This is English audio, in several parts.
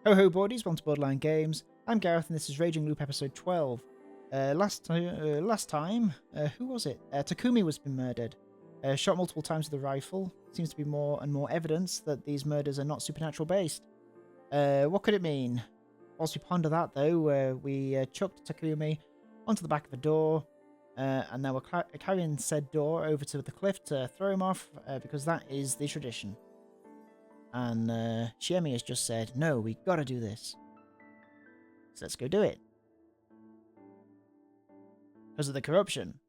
Ho ho boardies, welcome to Borderline Games. I'm Gareth and this is Raging Loop episode 12. Last time, who was it? Takumi was been murdered. Shot multiple times with a rifle. Seems to be more and more evidence that these murders are not supernatural based. What could it mean? Whilst we ponder that though, we chucked Takumi onto the back of a door, and now we're carrying said door over to the cliff to throw him off, because that is the tradition. And Shiemi has just said, no, we gotta do this. So let's go do it. Because of the corruption.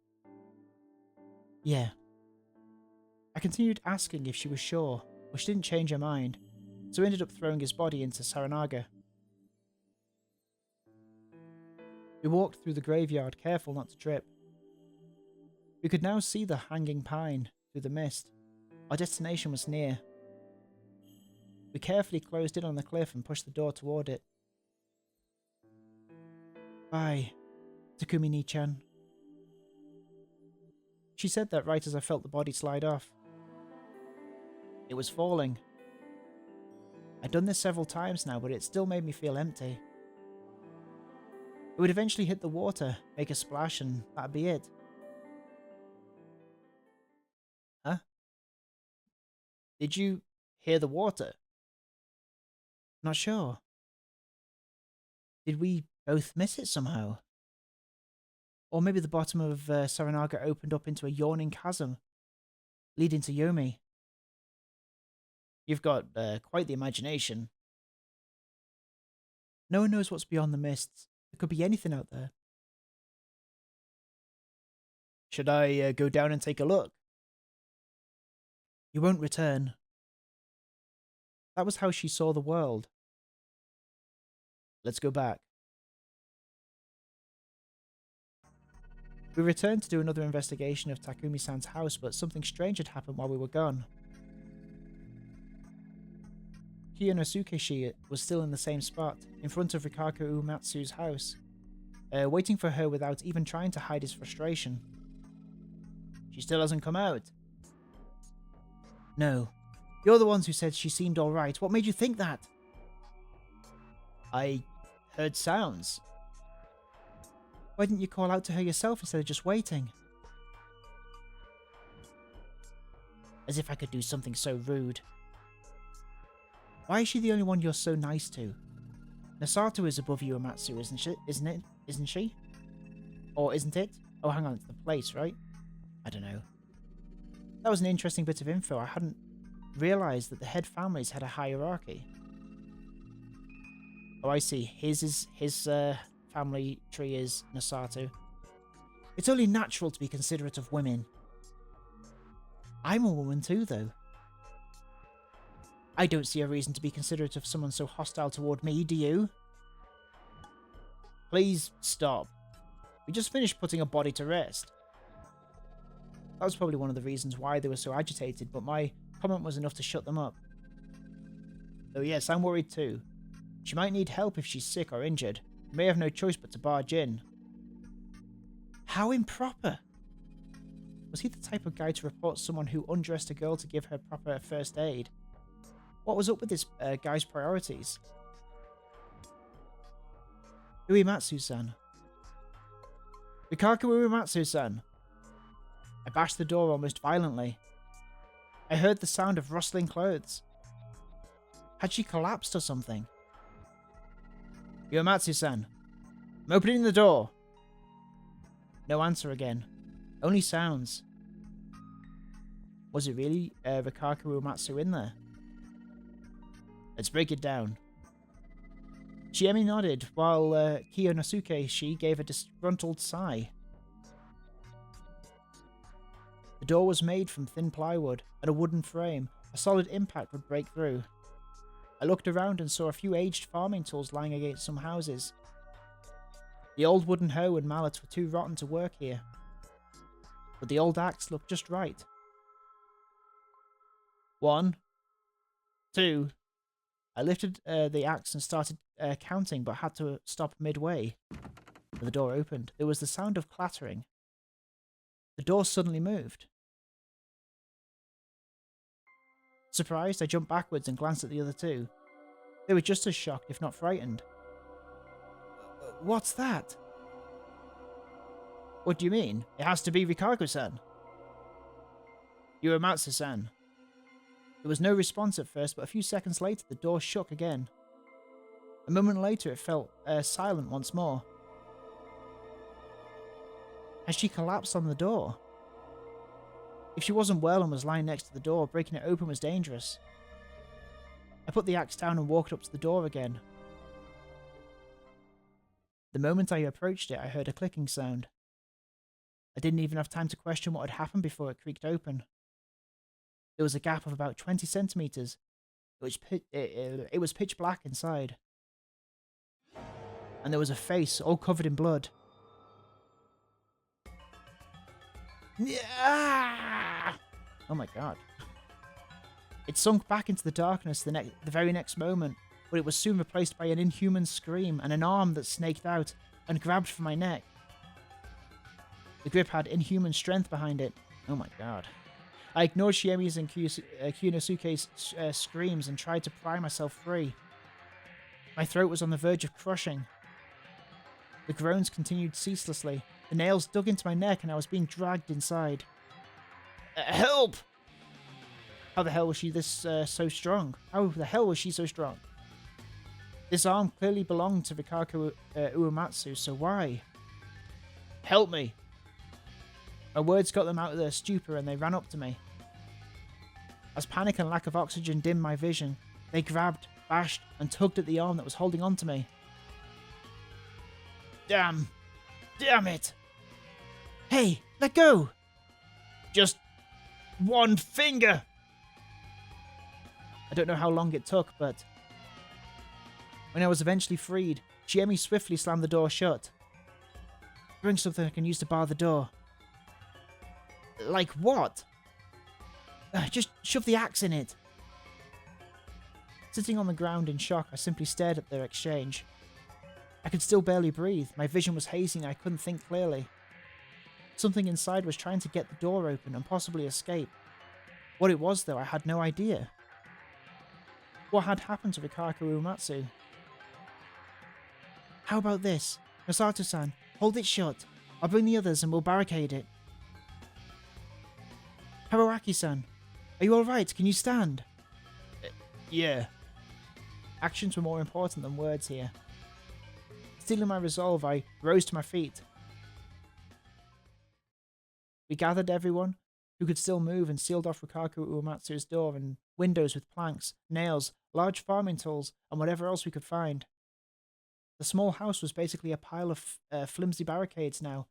Yeah. I continued asking if she was sure, but she didn't change her mind, so we ended up throwing his body into Saranaga. We walked through the graveyard, careful not to trip. We could now see the hanging pine through the mist. Our destination was near. We carefully closed in on the cliff and pushed the door toward it. Bye, Takumi Ni-chan. She said that right as I felt the body slide off. It was falling. I'd done this several times now, but it still made me feel empty. It would eventually hit the water, make a splash, and that'd be it. Huh? Did you hear the water? Not sure. Did we both miss it somehow? Or maybe the bottom of Saranaga opened up into a yawning chasm, leading to Yomi. You've got quite the imagination. No one knows what's beyond the mists. There could be anything out there. Should I go down and take a look? You won't return. That was how she saw the world. Let's go back. We returned to do another investigation of Takumi-san's house, but something strange had happened while we were gone. Kiyonosuke was still in the same spot, in front of Rikaku Uematsu's house, waiting for her without even trying to hide his frustration. She still hasn't come out. No. You're the ones who said she seemed alright. What made you think that? I heard sounds. Why didn't you call out to her yourself instead of just waiting? As if I could do something so rude. Why is she the only one you're so nice to? Nasato is above Uematsu, isn't she? Or isn't it? Oh, hang on, it's the place, right? I don't know. That was an interesting bit of info. I hadn't realised that the head families had a hierarchy. Oh, I see. His family tree is Nasato. It's only natural to be considerate of women. I'm a woman too, though. I don't see a reason to be considerate of someone so hostile toward me, do you? Please stop. We just finished putting a body to rest. That was probably one of the reasons why they were so agitated, but my comment was enough to shut them up. Though yes, I'm worried too. She might need help if she's sick or injured. We may have no choice but to barge in. How improper! Was he the type of guy to report someone who undressed a girl to give her proper first aid? What was up with this guy's priorities? Uematsu-san. Rikaku Uematsu-san. I bashed the door almost violently. I heard the sound of rustling clothes. Had she collapsed or something? Uematsu-san. I'm opening the door. No answer again. Only sounds. Was it really Rikaku Uematsu in there? Let's break it down. Shiemi nodded, while Kiyonosuke gave a disgruntled sigh. The door was made from thin plywood and a wooden frame. A solid impact would break through. I looked around and saw a few aged farming tools lying against some houses. The old wooden hoe and mallet were too rotten to work here, but the old axe looked just right. 1, 2... I lifted the axe and started counting, but had to stop midway. The door opened. There was the sound of clattering. The door suddenly moved. Surprised, I jumped backwards and glanced at the other two. They were just as shocked, if not frightened. What's that? What do you mean? It has to be Rikaku-san. Uematsu-san. There was no response at first, but a few seconds later the door shook again. A moment later it felt silent once more. As she collapsed on the door. If she wasn't well and was lying next to the door, breaking it open was dangerous. I put the axe down and walked up to the door again. The moment I approached it, I heard a clicking sound. I didn't even have time to question what had happened before it creaked open. There was a gap of about 20 centimeters. It was pitch black inside. And there was a face all covered in blood. Oh my god. It sunk back into the darkness the very next moment, but it was soon replaced by an inhuman scream and an arm that snaked out and grabbed for my neck. The grip had inhuman strength behind it. Oh my god. I ignored Shiemi's and Kunosuke's screams and tried to pry myself free. My throat was on the verge of crushing. The groans continued ceaselessly. The nails dug into my neck and I was being dragged inside. Help! How the hell was she so strong? How the hell was she so strong? This arm clearly belonged to Rikaku Uematsu, so why? Help me! My words got them out of their stupor and they ran up to me. As panic and lack of oxygen dimmed my vision, they grabbed, bashed, and tugged at the arm that was holding on to me. Damn! Damn it! Hey, let go! Just one finger! I don't know how long it took, but when I was eventually freed, Shiemi swiftly slammed the door shut. Bring something I can use to bar the door. Like what? Just shove the axe in it. Sitting on the ground in shock, I simply stared at their exchange. I could still barely breathe. My vision was hazy and I couldn't think clearly. Something inside was trying to get the door open and possibly escape. What it was, though, I had no idea. What had happened to Rikaku Uematsu? How about this? Masato-san, hold it shut. I'll bring the others and we'll barricade it. Haruaki-san, are you alright? Can you stand? Yeah. Actions were more important than words here. Stealing my resolve, I rose to my feet. We gathered everyone who could still move and sealed off Rikaku Uematsu's door and windows with planks, nails, large farming tools, and whatever else we could find. The small house was basically a pile of flimsy barricades now.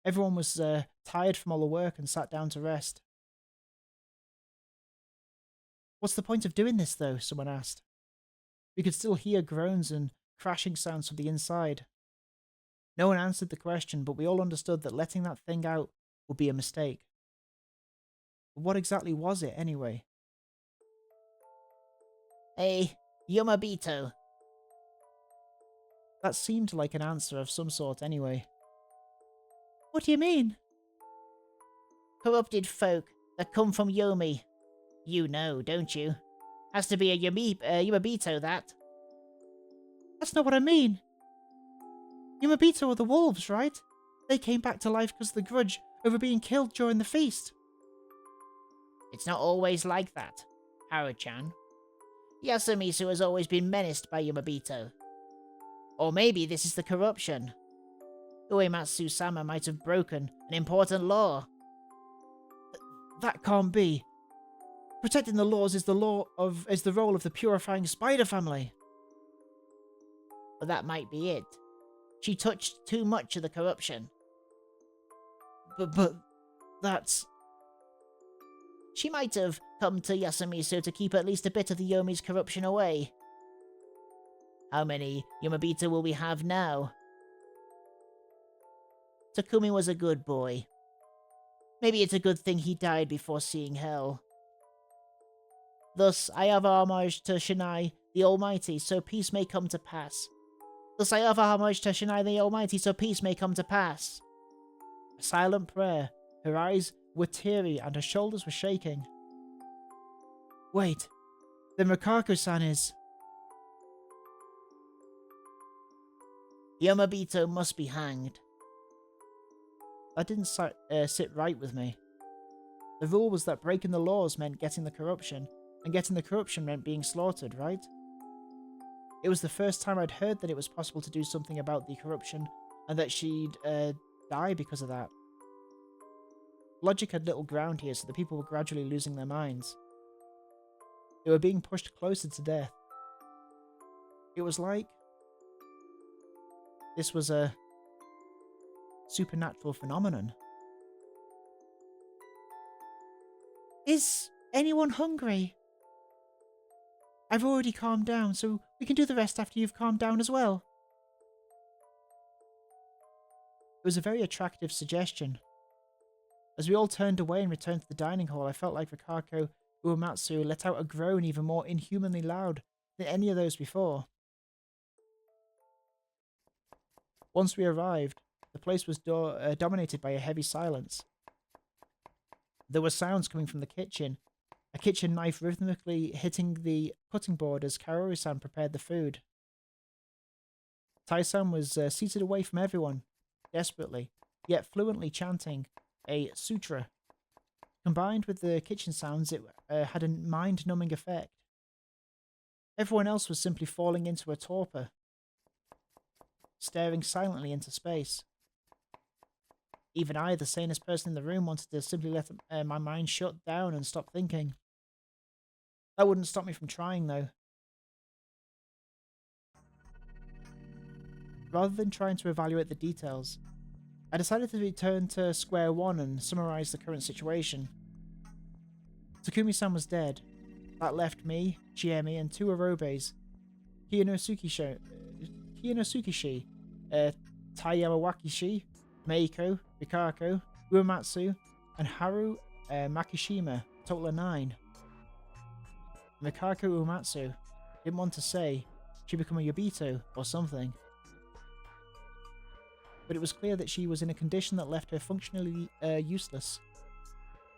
Everyone was tired from all the work and sat down to rest. What's the point of doing this, though? Someone asked. We could still hear groans and crashing sounds from the inside. No one answered the question, but we all understood that letting that thing out would be a mistake. But what exactly was it, anyway? Hey, Yomabito. That seemed like an answer of some sort, anyway. What do you mean? Corrupted folk that come from Yomi. You know, don't you? Has to be a Yomabito, that. That's not what I mean. Yomabito are the wolves, right? They came back to life because of the grudge over being killed during the feast. It's not always like that, Haru-chan. Yasumisu has always been menaced by Yomabito. Or maybe this is the corruption. Uematsu-sama might have broken an important law. That can't be. Protecting the laws is the role of the purifying spider family. But that might be it. She touched too much of the corruption. But that's... She might have come to Yasumisu to keep at least a bit of the Yomi's corruption away. How many Yomabito will we have now? Takumi was a good boy. Maybe it's a good thing he died before seeing hell. Thus, I offer homage to Shinai, the Almighty, so peace may come to pass. A silent prayer. Her eyes were teary and her shoulders were shaking. Wait, then Rikaku-san is... Yamabito must be hanged. That didn't sit right with me. The rule was that breaking the laws meant getting the corruption, and getting the corruption meant being slaughtered, right? It was the first time I'd heard that it was possible to do something about the corruption, and that she'd die because of that. Logic had little ground here, so the people were gradually losing their minds. They were being pushed closer to death. It was like this was a supernatural phenomenon. Is anyone hungry? I've already calmed down, so we can do the rest after you've calmed down as well. It was a very attractive suggestion. As we all turned away and returned to the dining hall, I felt like Rikako Uematsu let out a groan even more inhumanly loud than any of those before. Once we arrived, the place was dominated by a heavy silence. There were sounds coming from the kitchen, a kitchen knife rhythmically hitting the cutting board as Kaoru-san prepared the food. Tai-san was seated away from everyone, desperately, yet fluently chanting a sutra. Combined with the kitchen sounds, it had a mind-numbing effect. Everyone else was simply falling into a torpor, staring silently into space. Even I, the sanest person in the room, wanted to simply let my mind shut down and stop thinking. That wouldn't stop me from trying, though. Rather than trying to evaluate the details, I decided to return to square one and summarize the current situation. Takumi-san was dead. That left me, Chiemi, and two Arobes, Kiyonotsukishi, Taiyamawakishi, Meiko, Rikako, Uematsu, and Haru Makishima, a total of 9. Rikako Uematsu didn't want to say she'd become a Yobito or something. But it was clear that she was in a condition that left her functionally useless.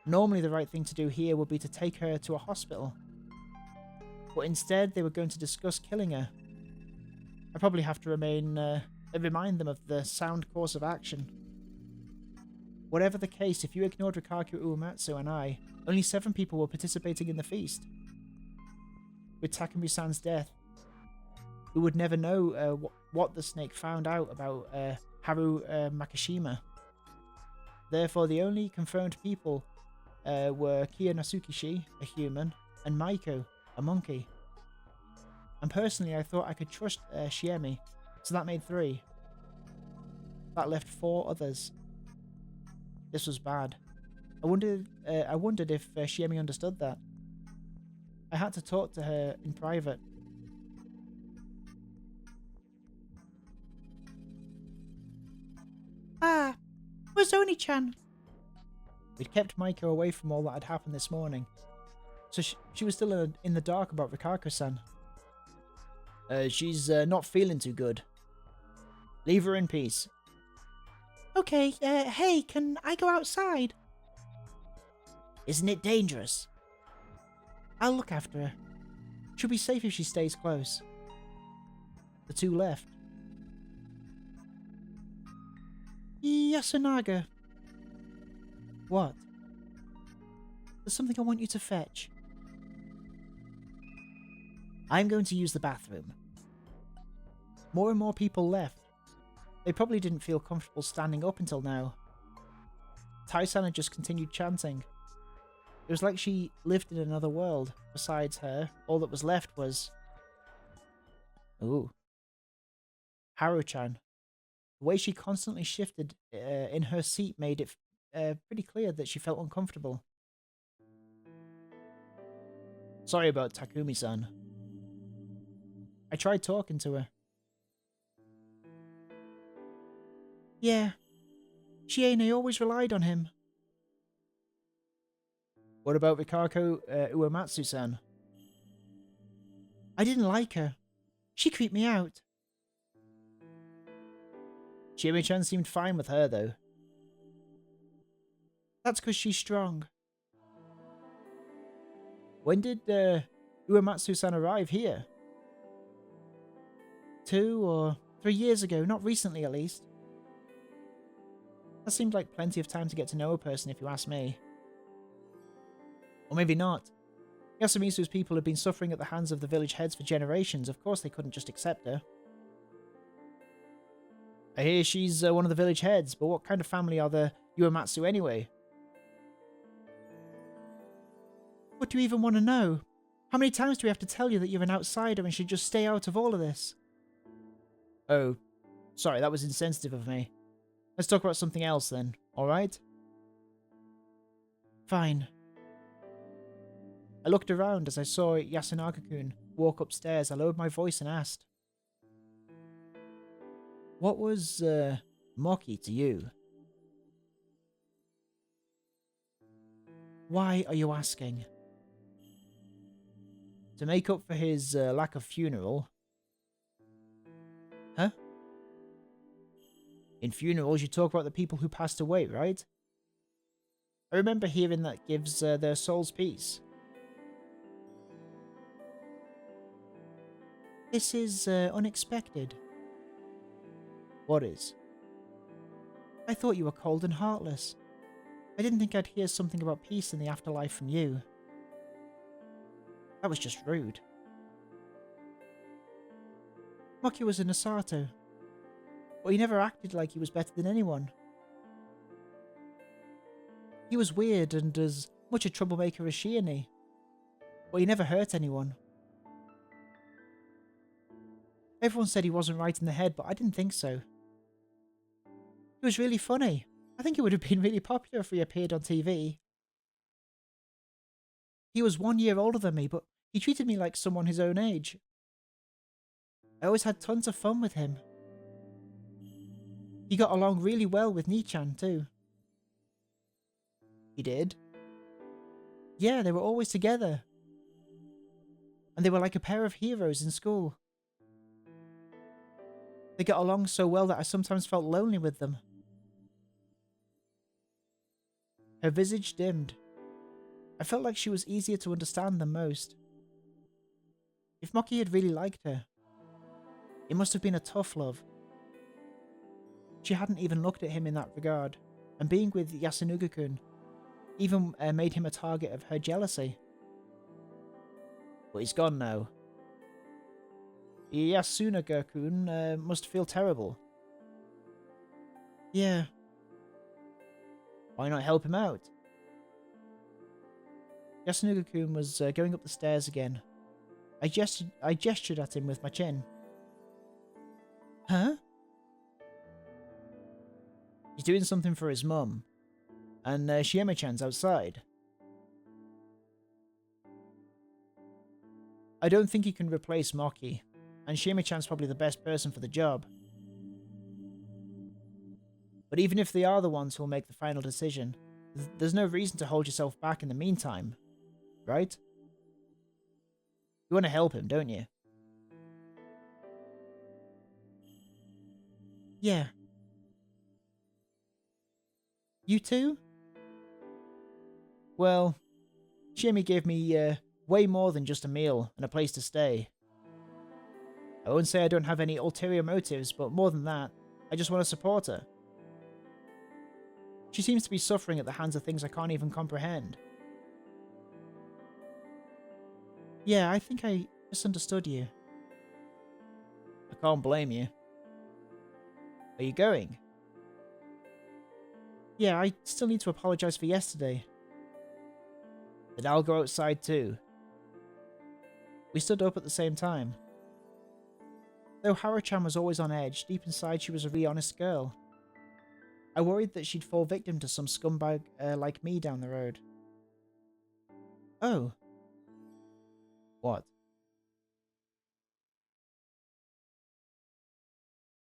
Normally the right thing to do here would be to take her to a hospital. But instead they were going to discuss killing her. I probably have to remind them of the sound course of action. Whatever the case, if you ignored Rikako Uematsu and I, only 7 people were participating in the feast. With Takumi-san's death, we would never know what the snake found out about Haru Makishima. Therefore, the only confirmed people were Kiyonotsukishi, a human, and Maiko, a monkey. And personally, I thought I could trust Chiemi, so that made 3. That left 4 others. This was bad. I wondered if Chiemi understood that. I had to talk to her in private. Ah, where's Oni-chan? We'd kept Maiko away from all that had happened this morning, so she was still in the dark about Rikako-san. She's not feeling too good. Leave her in peace. Okay, hey, can I go outside? Isn't it dangerous? I'll look after her. She'll be safe if she stays close. The 2 left. Yasunaga. What? There's something I want you to fetch. I'm going to use the bathroom. More and more people left. They probably didn't feel comfortable standing up until now. Tai-san had just continued chanting. It was like she lived in another world. Besides her, all that was left was... Ooh. Haru-chan. The way she constantly shifted in her seat made it pretty clear that she felt uncomfortable. Sorry about Takumi-san. I tried talking to her. Yeah. Shiene always relied on him. What about Rikako Uematsu-san? I didn't like her. She creeped me out. Chiemi-chan seemed fine with her, though. That's because she's strong. When did Uematsu-san arrive here? 2 or 3 years ago, not recently at least. That seemed like plenty of time to get to know a person if you ask me. Or maybe not. Yasumisu's people had been suffering at the hands of the village heads for generations. Of course they couldn't just accept her. I hear she's one of the village heads, but what kind of family are the Uematsu anyway? What do you even want to know? How many times do we have to tell you that you're an outsider and should just stay out of all of this? Oh, sorry, that was insensitive of me. Let's talk about something else then, alright? Fine. I looked around as I saw Yasunaga-kun walk upstairs. I lowered my voice and asked, what was, Moki to you? Why are you asking? To make up for his lack of funeral. Huh? In funerals, you talk about the people who passed away, right? I remember hearing that gives their souls peace. This is unexpected. What is? I thought you were cold and heartless. I didn't think I'd hear something about peace in the afterlife from you. That was just rude. Moki was an Osato, but he never acted like he was better than anyone. He was weird and as much a troublemaker as Shioni, but he never hurt anyone. Everyone said he wasn't right in the head, but I didn't think so. He was really funny. I think he would have been really popular if he appeared on TV. He was 1 year older than me, but he treated me like someone his own age. I always had tons of fun with him. He got along really well with Nichan too. He did? Yeah, they were always together. And they were like a pair of heroes in school. They got along so well that I sometimes felt lonely with them. Her visage dimmed. I felt like she was easier to understand than most. If Moki had really liked her, it must have been a tough love. She hadn't even looked at him in that regard, and being with Yasunaga-kun even made him a target of her jealousy. But he's gone now. Yasunaga-kun must feel terrible. Yeah. Why not help him out? Yasunaga-kun was going up the stairs again. I gestured at him with my chin. Huh? He's doing something for his mum. And Shieme-chan's outside. I don't think he can replace Moki, and Shieme-chan's probably the best person for the job. But even if they are the ones who'll make the final decision, there's no reason to hold yourself back in the meantime, right? You want to help him, don't you? Yeah. You too? Well, Shieme gave me way more than just a meal and a place to stay. I won't say I don't have any ulterior motives, but more than that, I just want to support her. She seems to be suffering at the hands of things I can't even comprehend. Yeah, I think I misunderstood you. I can't blame you. Are you going? Yeah, I still need to apologize for yesterday. Then I'll go outside too. We stood up at the same time. Though Hara-chan was always on edge, deep inside she was a really honest girl. I worried that she'd fall victim to some scumbag like me down the road. Oh. What?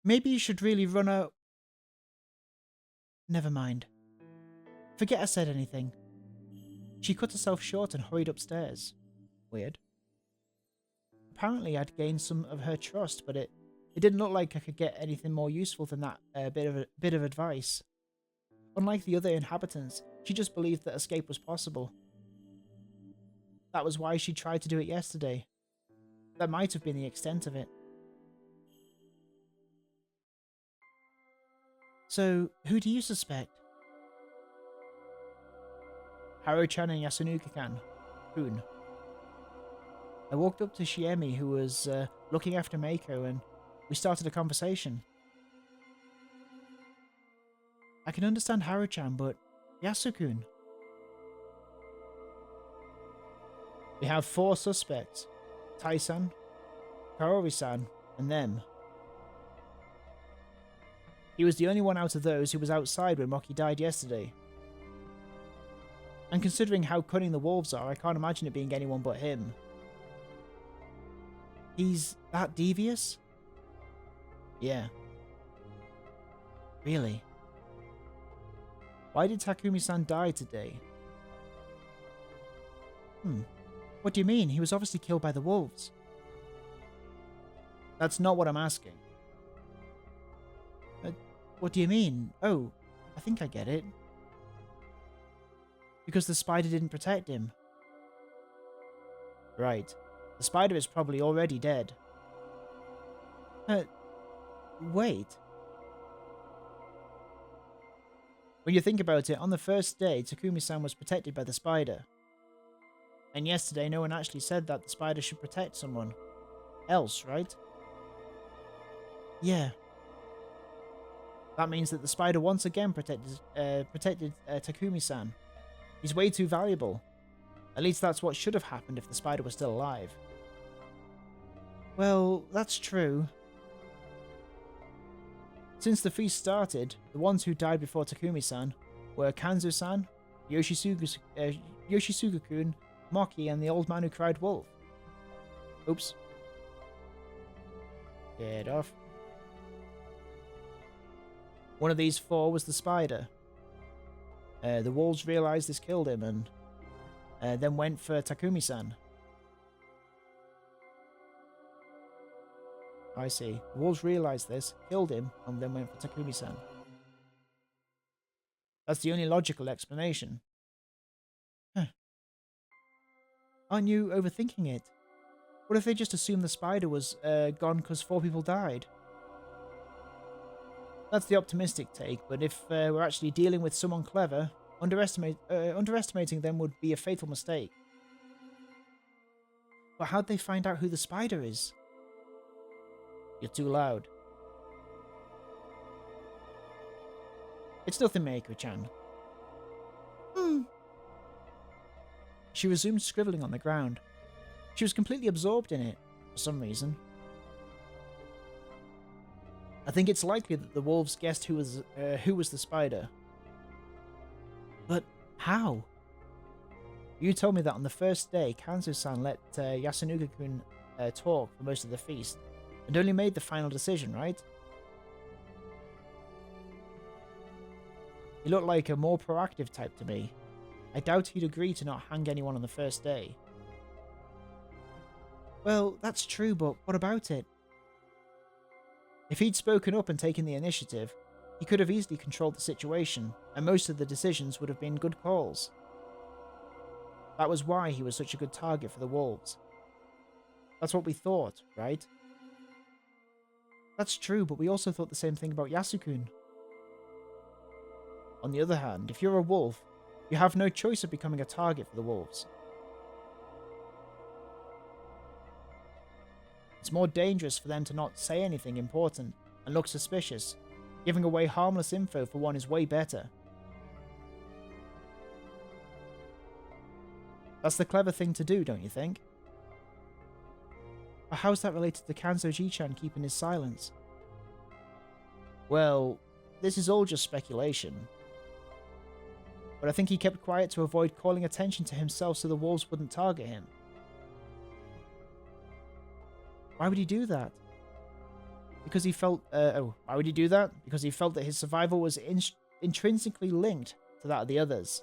Maybe you should really run out. Never mind. Forget I said anything. She cut herself short and hurried upstairs. Weird. Apparently I'd gained some of her trust, but it didn't look like I could get anything more useful than that bit of advice. Unlike the other inhabitants, she just believed that escape was possible. That was why she tried to do it yesterday. That might have been the extent of it. So, who do you suspect? Haru-chan and Yasunuka-kun. I walked up to Shiemi, who was looking after Meiko, and we started a conversation. I can understand Haru-chan, but Yasukun. We have 4 suspects. Tai-san, Kaori-san, and them. He was the only one out of those who was outside when Moki died yesterday. And considering how cunning the wolves are, I can't imagine it being anyone but him. He's that devious? Yeah. Really? Why did Takumi-san die today? What do you mean? He was obviously killed by the wolves. That's not what I'm asking. What do you mean? Oh, I think I get it. Because the spider didn't protect him. Right. The spider is probably already dead. Wait. When you think about it, on the first day, Takumi-san was protected by the spider. And yesterday, no one actually said that the spider should protect someone else, right? Yeah. That means that the spider once again protected Takumi-san. He's way too valuable. At least that's what should have happened if the spider was still alive. Well, that's true. Since the feast started, the ones who died before Takumi-san were Kanzo-san, Yoshisuga-kun, Moki, and the old man who cried wolf. Oops. Get off. One of these 4 was the spider. The wolves realized this killed him and then went for Takumi-san. I see. The wolves realized this, killed him, and then went for Takumi-san. That's the only logical explanation. Huh. Aren't you overthinking it? What if they just assumed the spider was gone because 4 people died? That's the optimistic take, but if we're actually dealing with someone clever, underestimating them would be a fatal mistake. But how'd they find out who the spider is? You're too loud. It's nothing, Meiko-chan. She resumed scribbling on the ground. She was completely absorbed in it, for some reason. I think it's likely that the wolves guessed who was the spider. But how? You told me that on the first day, Kanzo-san let Yasunuka-kun talk for most of the feast, and only made the final decision, right? He looked like a more proactive type to me. I doubt he'd agree to not hang anyone on the first day. Well, that's true, but what about it? If he'd spoken up and taken the initiative, he could have easily controlled the situation, and most of the decisions would have been good calls. That was why he was such a good target for the wolves. That's what we thought, right? That's true, but we also thought the same thing about Yasukun. On the other hand, if you're a wolf, you have no choice of becoming a target for the wolves. It's more dangerous for them to not say anything important and look suspicious. Giving away harmless info for one is way better. That's the clever thing to do, don't you think? But how's that related to Kanzo-ji-chan keeping his silence? Well, this is all just speculation. But I think he kept quiet to avoid calling attention to himself so the wolves wouldn't target him. Why would he do that? Because he felt... why would he do that? Because he felt that his survival was intrinsically linked to that of the others.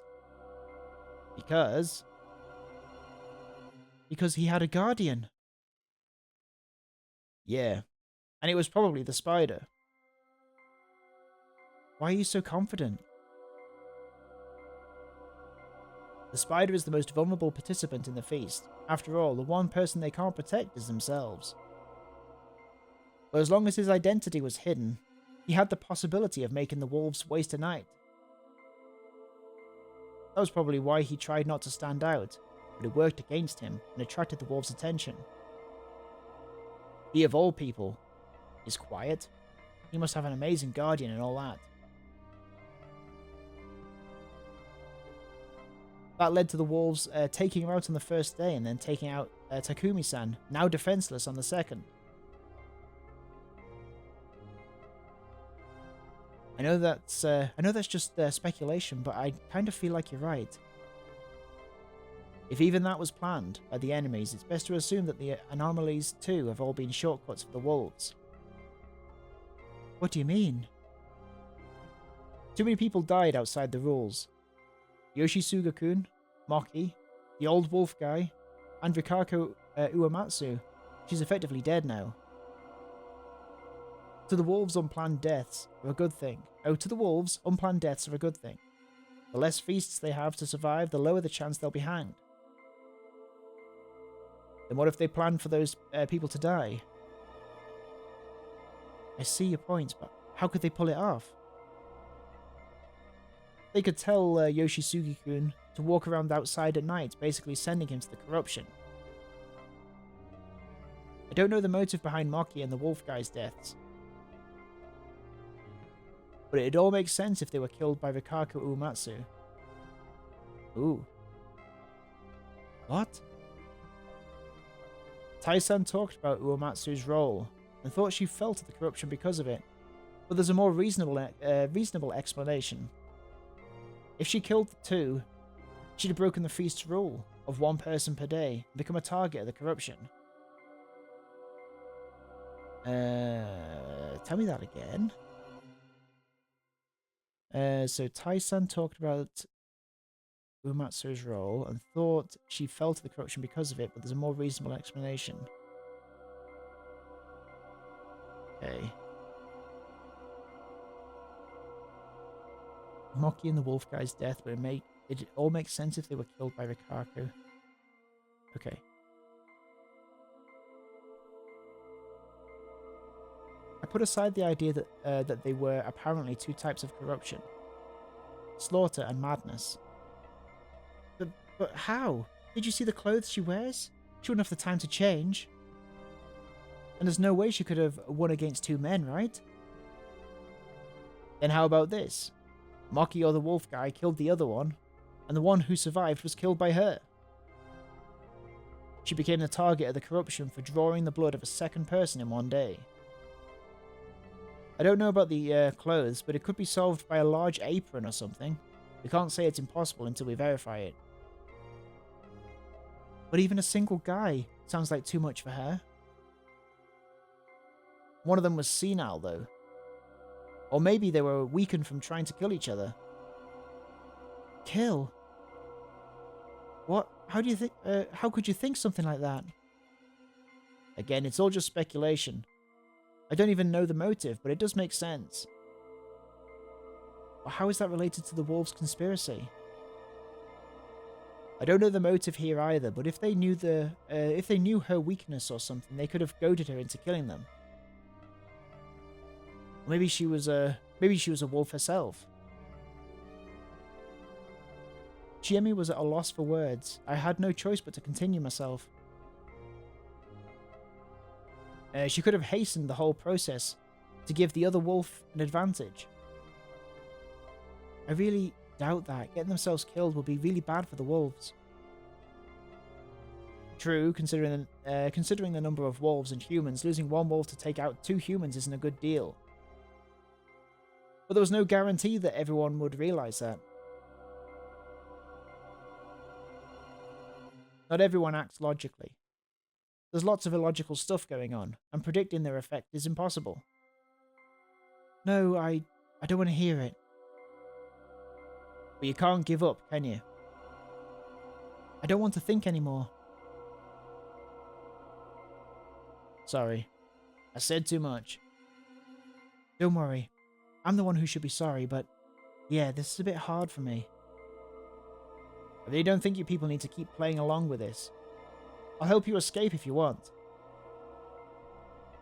Because he had a guardian. Yeah. And it was probably the spider. Why are you so confident? The spider is the most vulnerable participant in the feast. After all, the one person they can't protect is themselves. But as long as his identity was hidden, he had the possibility of making the wolves waste a night. That was probably why he tried not to stand out, but it worked against him and attracted the wolves' attention. He, of all people, is quiet. He must have an amazing guardian and all that. That led to the wolves taking her out on the first day and then taking out Takumi-san, now defenseless, on the second. I know that's just speculation, but I kind of feel like you're right. If even that was planned by the enemies, it's best to assume that the anomalies too have all been shortcuts for the wolves. What do you mean? Too many people died outside the rules. Yoshisuga-kun, Moki, the old wolf guy, and Rikako Uematsu. She's effectively dead now. To the wolves, unplanned deaths are a good thing. To the wolves, unplanned deaths are a good thing. The less feasts they have to survive, the lower the chance they'll be hanged. Then what if they plan for those people to die? I see your point, but how could they pull it off? They could tell Yoshisugi-kun to walk around outside at night, basically sending him to the corruption. I don't know the motive behind Moki and the wolf guy's deaths, but it'd all make sense if they were killed by Rikako Uematsu. Ooh. What? Tai-san talked about Uematsu's role and thought she fell to the corruption because of it, but there's a more reasonable explanation. If she killed the two, she'd have broken the feast's rule of one person per day and become a target of the corruption. Tell me that again. So Tai-san talked about Uematsu's role and thought she fell to the corruption because of it, but there's a more reasonable explanation. Okay. Moki and the wolf guy's death, but it all makes sense if they were killed by Rikako. Okay. I put aside the idea that they were apparently two types of corruption. Slaughter and madness. But how? Did you see the clothes she wears? She wouldn't have the time to change. And there's no way she could have won against two men, right? Then how about this? Moki or the wolf guy killed the other one, and the one who survived was killed by her. She became the target of the corruption for drawing the blood of a second person in one day. I don't know about the clothes, but it could be solved by a large apron or something. We can't say it's impossible until we verify it. But even a single guy sounds like too much for her. One of them was senile, though. Or maybe they were weakened from trying to kill each other. Kill? What? How do you think? How could you think something like that? Again, it's all just speculation. I don't even know the motive, but it does make sense. But how is that related to the wolves' conspiracy? I don't know the motive here either, but if they knew her weakness or something, they could have goaded her into killing them. Maybe she was a wolf herself. Chiemi was at a loss for words. I had no choice but to continue myself. She could have hastened the whole process to give the other wolf an advantage. I really doubt that. Getting themselves killed would be really bad for the wolves. True, considering the number of wolves and humans, losing one wolf to take out two humans isn't a good deal. But there was no guarantee that everyone would realize that. Not everyone acts logically. There's lots of illogical stuff going on, and predicting their effect is impossible. No, I don't want to hear it. But you can't give up, can you? I don't want to think anymore. Sorry. I said too much. Don't worry. I'm the one who should be sorry, but yeah, this is a bit hard for me. I really don't think you people need to keep playing along with this. I'll help you escape if you want.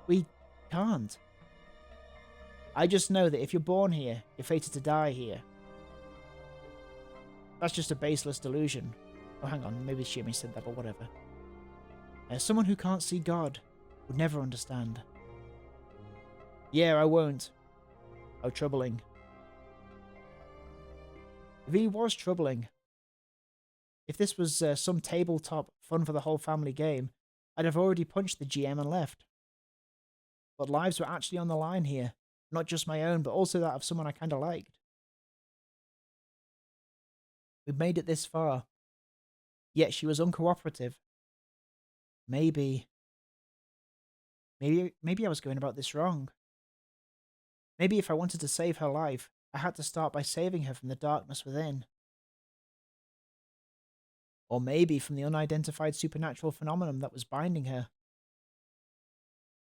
We can't. I just know that if you're born here, you're fated to die here. That's just a baseless delusion. Oh, hang on, maybe Shimi said that, but whatever. Someone who can't see God would never understand. Yeah, I won't. How troubling. It really was troubling. If this was some tabletop fun for the whole family game, I'd have already punched the GM and left. But lives were actually on the line here. Not just my own, but also that of someone I kinda liked. We'd made it this far. Yet she was uncooperative. Maybe I was going about this wrong. Maybe if I wanted to save her life, I had to start by saving her from the darkness within. Or maybe from the unidentified supernatural phenomenon that was binding her.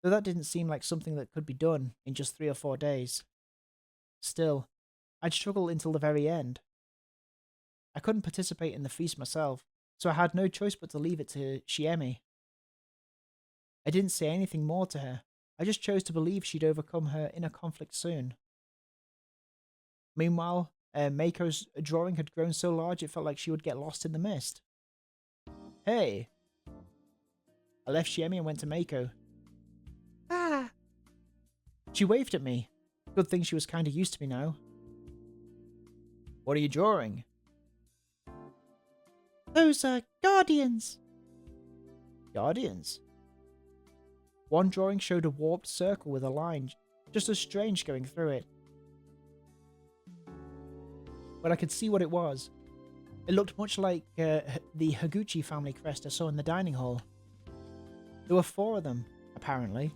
Though that didn't seem like something that could be done in just 3 or 4 days. Still, I'd struggle until the very end. I couldn't participate in the feast myself, so I had no choice but to leave it to Shiemi. I didn't say anything more to her. I just chose to believe she'd overcome her inner conflict soon. Meanwhile, Mako's drawing had grown so large it felt like she would get lost in the mist. Hey! I left Shiemi and went to Mako. Ah! She waved at me. Good thing she was kinda used to me now. What are you drawing? Those are guardians. Guardians? One drawing showed a warped circle with a line, just as strange going through it. But I could see what it was. It looked much like the Higuchi family crest I saw in the dining hall. There were 4 of them, apparently.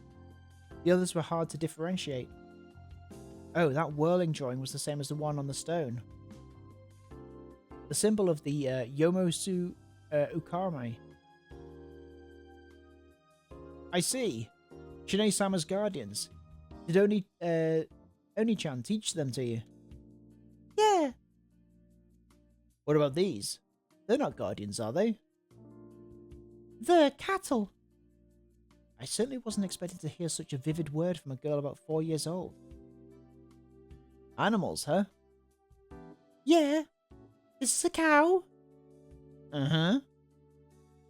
The others were hard to differentiate. Oh, that whirling drawing was the same as the one on the stone. The symbol of the Yomosu Ukame. I see. Shine-sama's guardians. Did Oni-chan teach them to you? Yeah. What about these? They're not guardians, are they? They're cattle. I certainly wasn't expecting to hear such a vivid word from a girl about 4 years old. Animals, huh? Yeah. This is a cow. Uh-huh.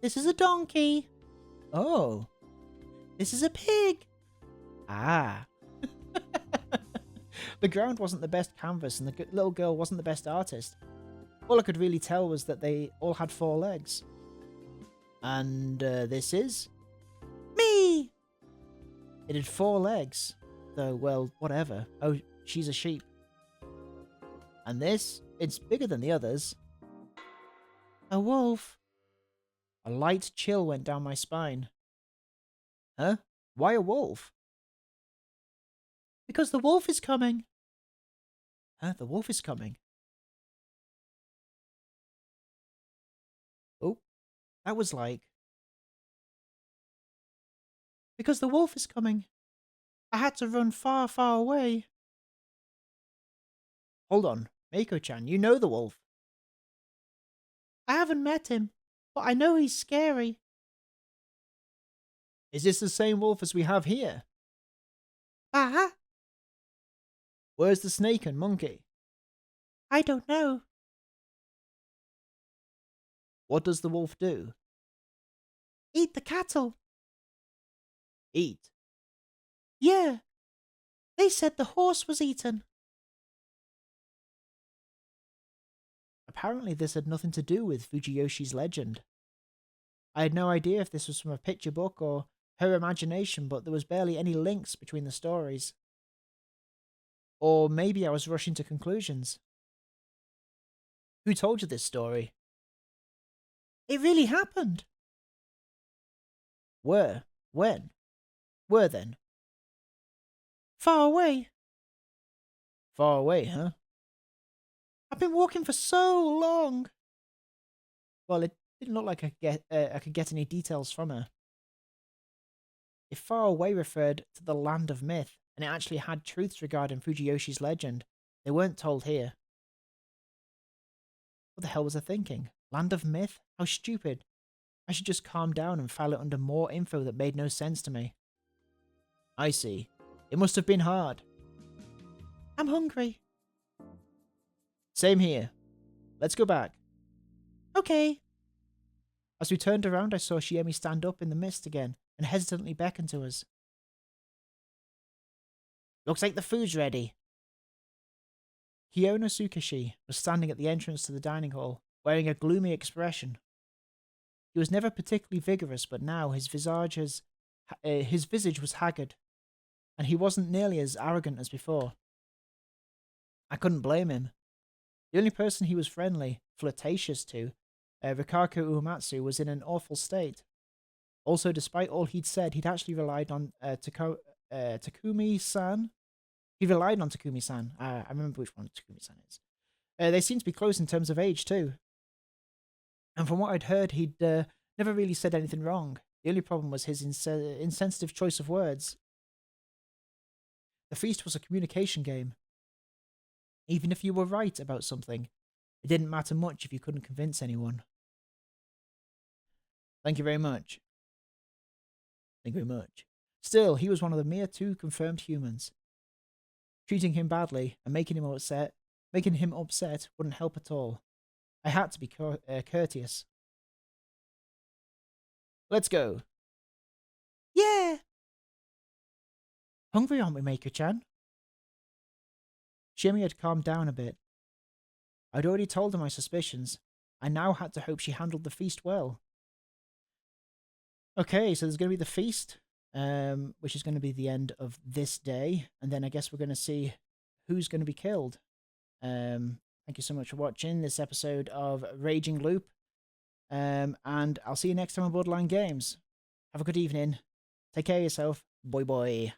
This is a donkey. Oh. This is a pig. Ah. The ground wasn't the best canvas and the little girl wasn't the best artist. All I could really tell was that they all had 4 legs. And this is? Me! It had 4 legs. Though, well, whatever. Oh, she's a sheep. And this? It's bigger than the others. A wolf. A light chill went down my spine. Huh? Why a wolf? Because the wolf is coming. Huh? The wolf is coming. Oh, that was like... Because the wolf is coming. I had to run far, far away. Hold on, Mako-chan, you know the wolf. I haven't met him, but I know he's scary. Is this the same wolf as we have here? Ah? Where's the snake and monkey? I don't know. What does the wolf do? Eat the cattle. Eat? Yeah. They said the horse was eaten. Apparently this had nothing to do with Fujiyoshi's legend. I had no idea if this was from a picture book or her imagination, but there was barely any links between the stories. Or maybe I was rushing to conclusions. Who told you this story? It really happened. Where? When? Where then? Far away. Far away, huh? I've been walking for so long. Well, it didn't look like I could get any details from her. If far away referred to the land of myth, and it actually had truths regarding Fujiyoshi's legend, they weren't told here. What the hell was I thinking? Land of myth? How stupid. I should just calm down and file it under more info that made no sense to me. I see. It must have been hard. I'm hungry. Same here. Let's go back. Okay. As we turned around, I saw Shiemi stand up in the mist again and hesitantly beckon to us. Looks like the food's ready. Kiyono Tsukishi was standing at the entrance to the dining hall, wearing a gloomy expression. He was never particularly vigorous, but now his visage was haggard, and he wasn't nearly as arrogant as before. I couldn't blame him. The only person he was friendly, flirtatious to, Rikaku Uematsu, was in an awful state. Also, despite all he'd said, he'd actually relied on Takumi-san. He relied on Takumi-san. I remember which one Takumi-san is. They seem to be close in terms of age, too. And from what I'd heard, he'd never really said anything wrong. The only problem was his insensitive choice of words. The feast was a communication game. Even if you were right about something, it didn't matter much if you couldn't convince anyone. Thank you very much. Thank you very much. Still, he was one of the mere 2 confirmed humans. Treating him badly and making him upset wouldn't help at all. I had to be courteous. Let's go. Yeah! Hungry, aren't we, Maiko-chan? Shiemi had calmed down a bit. I'd already told her my suspicions. I now had to hope she handled the feast well. Okay, so there's going to be the feast, which is going to be the end of this day, and then I guess we're going to see who's going to be killed. Thank you so much for watching this episode of Raging Loop, and I'll see you next time on Borderline Games. Have a good evening. Take care of yourself. Bye bye.